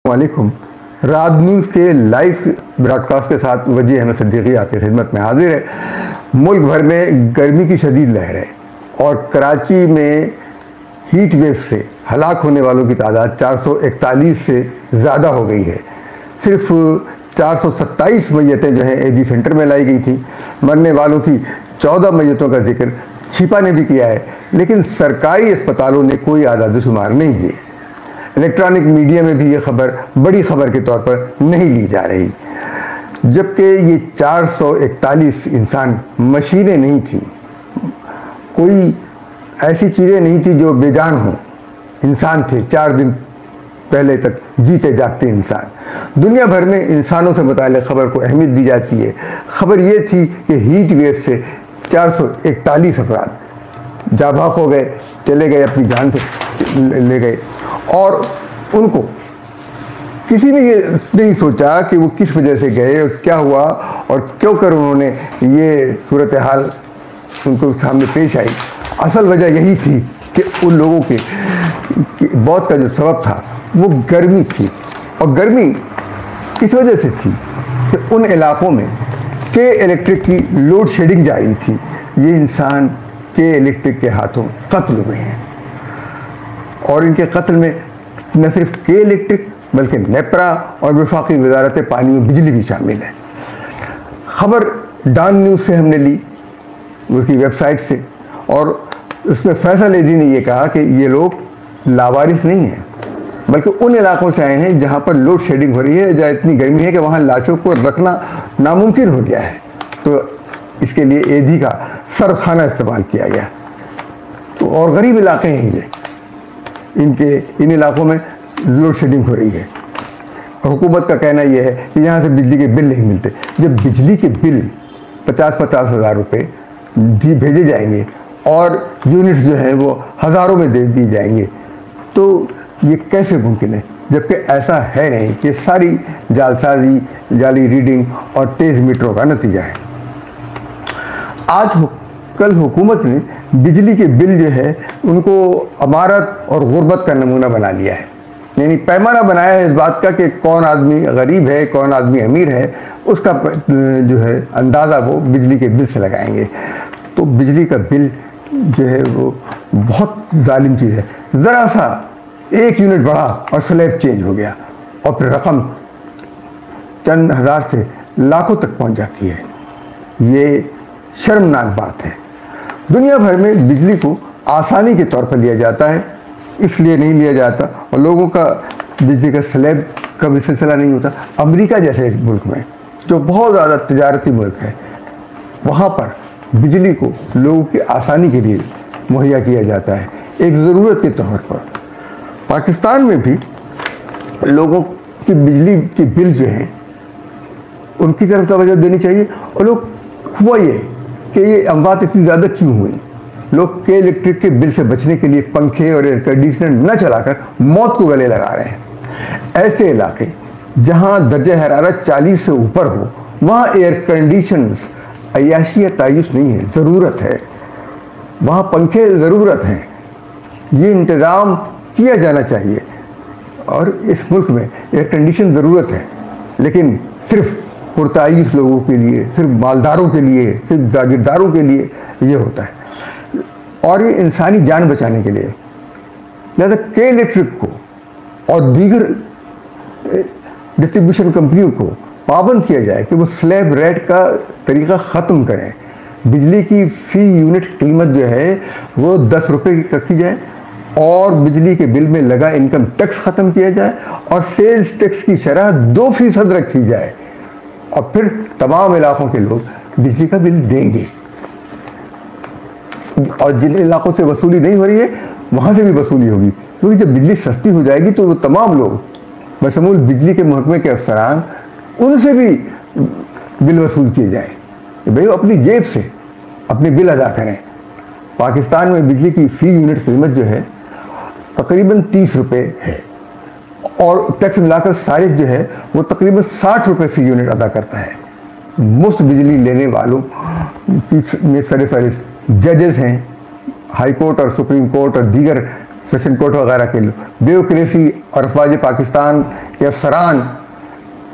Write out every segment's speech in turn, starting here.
वालेकुम। राज न्यूज़ के live broadcast के साथ वजी अहमद सिद्दीकी आपकी खिदमत में हाजिर है। मुल्क भर में गर्मी की शदीद लहर है और कराची में हीट वेव से हलाक होने वालों की तादाद 441 से ज़्यादा हो गई है। सिर्फ 427 मैयतें जो हैं एजी सेंटर में लाई गई थी। मरने वालों की 14 मैयतों का जिक्र छिपा ने भी किया है, लेकिन सरकारी अस्पतालों ने कोई आदाद शुमार नहीं दिए। इलेक्ट्रॉनिक मीडिया में भी ये खबर बड़ी खबर के तौर पर नहीं ली जा रही, जबकि ये 441 इंसान मशीनें नहीं थी, कोई ऐसी चीज़ें नहीं थी जो बेजान हों, इंसान थे। 4 दिन पहले तक जीते जागते इंसान। दुनिया भर में इंसानों से मुताल्लिक़ खबर को अहमियत दी जाती है। खबर ये थी कि हीट वेव से 441 अफराद जाबाक हो गए, चले गए, अपनी जान से ले गए, और उनको किसी ने ये नहीं सोचा कि वो किस वजह से गए और क्या हुआ और क्यों कर उन्होंने ये सूरत हाल उनको सामने पेश आई। असल वजह यही थी कि उन लोगों के मौत का जो सबब था वो गर्मी थी, और गर्मी इस वजह से थी कि उन इलाकों में के इलेक्ट्रिक की लोड शेडिंग जारी थी। ये इंसान के इलेक्ट्रिक के हाथों कत्ल हुए हैं, और इनके कत्ल में न सिर्फ के इलेक्ट्रिक बल्कि नेपरा और वफाकी वजारत पानी और बिजली भी शामिल है। खबर डॉन न्यूज़ से हमने ली, उसकी वेबसाइट से, और उसमें फैसल एजी ने यह कहा कि ये लोग लावारिस नहीं हैं, बल्कि उन इलाकों से आए हैं जहां पर लोड शेडिंग हो रही है, जहाँ इतनी गर्मी है कि वहां लाशों को रखना नामुमकिन हो गया है। तो इसके लिए एजी का सरखाना इस्तेमाल किया गया। तो और गरीब इलाके हैं ये, इन इलाकों में लोड शेडिंग हो रही है। हुकूमत का कहना यह है कि यहाँ से बिजली के बिल नहीं मिलते। जब बिजली के बिल 50-50 हज़ार रुपये भेजे जाएंगे और यूनिट्स जो हैं वो हज़ारों में दे दी जाएंगे, तो ये कैसे मुमकिन है? जबकि ऐसा है नहीं, कि सारी जालसाजी, जाली रीडिंग और तेज़ मीटरों का नतीजा है। कल हुकूमत ने बिजली के बिल जो है उनको अमारत और गुर्बत का नमूना बना लिया है, यानी पैमाना बनाया है इस बात का कि कौन आदमी गरीब है, कौन आदमी अमीर है, उसका जो है अंदाज़ा वो बिजली के बिल से लगाएंगे। तो बिजली का बिल जो है वो बहुत जालिम चीज़ है। ज़रा सा 1 यूनिट बढ़ा और स्लैब चेंज हो गया, और फिर रकम चंद हज़ार से लाखों तक पहुंच जाती है। ये शर्मनाक बात है। दुनिया भर में बिजली को आसानी के तौर पर लिया जाता है, इसलिए नहीं लिया जाता, और लोगों का बिजली का स्लैब का भी सिलसिला नहीं होता। अमेरिका जैसे मुल्क में, जो बहुत ज़्यादा तजारती मुल्क है, वहाँ पर बिजली को लोगों की आसानी के लिए मुहैया किया जाता है, एक ज़रूरत के तौर पर। पाकिस्तान में भी लोगों की बिजली के बिल जो हैं उनकी तरफ तवज्जो देनी चाहिए। और लोग हुआ ये कि ये अमवात इतनी ज़्यादा क्यों हुई? लोग के इलेक्ट्रिक के बिल से बचने के लिए पंखे और एयर कंडीशनर न चलाकर मौत को गले लगा रहे हैं। ऐसे इलाके जहां दर्जा हरारत 40 से ऊपर हो, वहां एयर कंडीशनर्स अय्याशी या तायुश नहीं है, ज़रूरत है। वहां पंखे ज़रूरत हैं। ये इंतज़ाम किया जाना चाहिए, और इस मुल्क में एयर कंडीशन ज़रूरत है, लेकिन सिर्फ पुरतायुश लोगों के लिए, सिर्फ मालदारों के लिए, सिर्फ जागीरदारों के लिए ये होता है, और ये इंसानी जान बचाने के लिए। लिहाजा के इलेक्ट्रिक को और दीगर डिस्ट्रीब्यूशन कंपनियों को पाबंद किया जाए कि वो स्लैब रेट का तरीका ख़त्म करें। बिजली की फ़ी यूनिट कीमत जो है वो 10 रुपये की रखी जाए, और बिजली के बिल में लगा इनकम टैक्स ख़त्म किया जाए, और सेल्स टैक्स की शरह 2% रखी जाए, और फिर तमाम इलाकों के लोग बिजली का बिल देंगे। और जिन इलाकों से वसूली नहीं हो रही है वहाँ से भी वसूली होगी, क्योंकि जब बिजली सस्ती हो जाएगी तो वो तमाम लोग बशमूल बिजली के महकमे के अफसरान, उनसे भी बिल वसूल किए जाए कि भाई अपनी जेब से अपने बिल अदा करें। पाकिस्तान में बिजली की फ़ी यूनिट कीमत जो है तकरीबन 30 रुपये है, और टैक्स मिलाकर सारिफ जो है वो तकरीबन 60 रुपये फ़ी यूनिट अदा करता है। मुफ्त बिजली लेने वालों में सरफहरिस्त जजेस हैं, हाई कोर्ट और सुप्रीम कोर्ट और दीगर सेशन कोर्ट वगैरह के लोग, ब्यूरोक्रेसी और अफवाज पाकिस्तान के अफसरान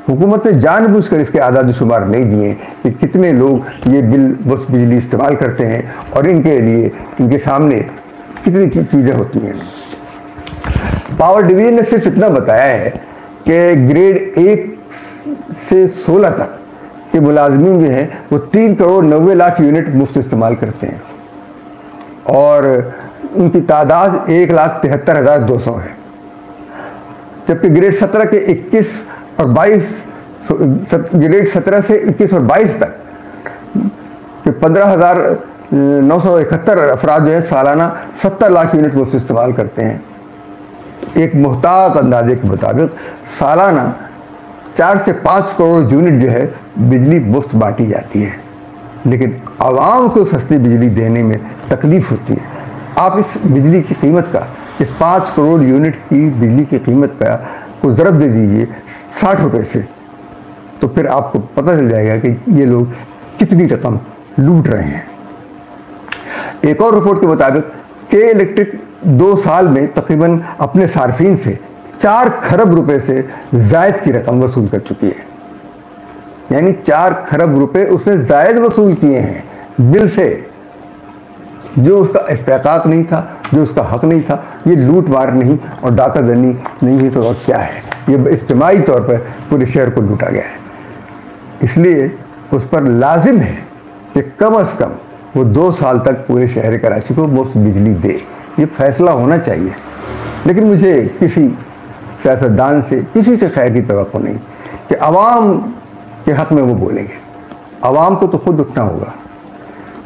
हुकूमत ने जानबूझकर इसके आदाद शुमार नहीं दिए कि कितने लोग ये बिजली इस्तेमाल करते हैं और इनके लिए इनके सामने कितनी चीज़ें होती हैं। पावर डिवीजन ने सिर्फ इतना बताया है कि ग्रेड 1 से 16 तक के मुलाजमीन जो हैं वो 3 करोड़ 90 लाख यूनिट मुफ्त इस्तेमाल करते हैं और उनकी तादाद 1,73,200 है। जबकि ग्रेड 17 के 21 और 22 ग्रेड 17 से 21 और 22 तक 15,971 अफराद जो है सालाना 70 लाख यूनिट मुफ्त इस्तेमाल करते हैं। एक मुहतात अंदाजे के मुताबिक सालाना 4 से 5 करोड़ यूनिट जो है बिजली मुफ्त बांटी जाती है, लेकिन आवाम को सस्ती बिजली देने में तकलीफ होती है। आप इस बिजली की कीमत का, इस 5 करोड़ यूनिट की बिजली की कीमत का को ज़रब दे दीजिए 60 रुपये से, तो फिर आपको पता चल जाएगा कि ये लोग कितनी रकम लूट रहे हैं। एक और रिपोर्ट के मुताबिक के इलेक्ट्रिक 2 साल में तकरीबन अपने सार्फिन से 4 खरब रुपए से जायद की रकम वसूल कर चुकी है। यानी 4 खरब रुपए उसने जायद वसूल किए हैं बिल से, जो उसका इस्तेकाक नहीं था, जो उसका हक नहीं था। ये लूट मार नहीं और डाकादनी नहीं है तो और क्या है, ये इज्तिमाई तौर पर पूरे शहर को लूटा गया है। इसलिए उस पर लाजिम है कि कम अज़ कम वो 2 साल तक पूरे शहर कराची को मुफ्त बिजली दे। ये फैसला होना चाहिए। लेकिन मुझे किसी सियासतदान से, किसी से खैर की तवक्को नहीं कि आवाम के हक़ में वो बोलेंगे। आवाम को तो खुद उठना होगा।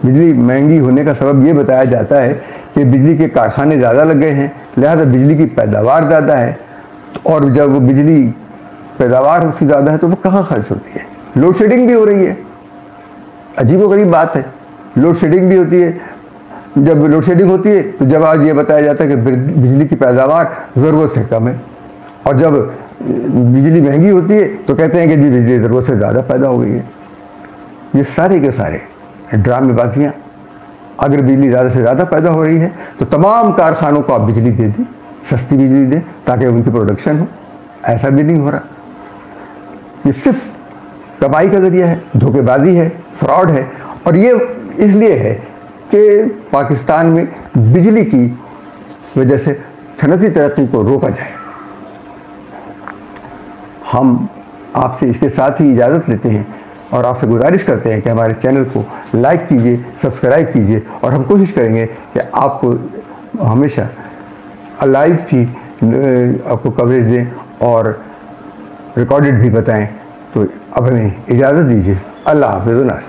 बिजली महंगी होने का सबब ये बताया जाता है कि बिजली के कारखाने ज़्यादा लग गए हैं, लिहाजा बिजली की पैदावार ज़्यादा है, और जब वो बिजली पैदावार उसकी ज़्यादा है तो वो कहाँ खर्च होती है। लोड शेडिंग भी हो रही है। अजीब व गरीब बात है, लोड शेडिंग भी होती है। जब लोड शेडिंग होती है तो जब आज ये बताया जाता है कि बिजली की पैदावार ज़रूरत से कम है, और जब बिजली महंगी होती है तो कहते हैं कि जी बिजली ज़रूरत से ज़्यादा पैदा हो गई है। ये सारे के सारे ड्रामेबाजियाँ। अगर बिजली ज़्यादा से ज़्यादा पैदा हो रही है तो तमाम कारखानों को आप बिजली दे दें, सस्ती बिजली दें ताकि उनकी प्रोडक्शन हो। ऐसा भी नहीं हो रहा। ये सिर्फ कमाई का ज़रिया है, धोखेबाजी है, फ्रॉड है। और ये इसलिए है कि पाकिस्तान में बिजली की वजह से सनती तरक्की को रोका जाए। हम आपसे इसके साथ ही इजाज़त लेते हैं और आपसे गुजारिश करते हैं कि हमारे चैनल को लाइक कीजिए, सब्सक्राइब कीजिए, और हम कोशिश करेंगे कि आपको हमेशा लाइव भी आपको कवरेज दें और रिकॉर्डेड भी बताएं। तो अब हमें इजाज़त दीजिए। अल्लाह हाफ़िज़।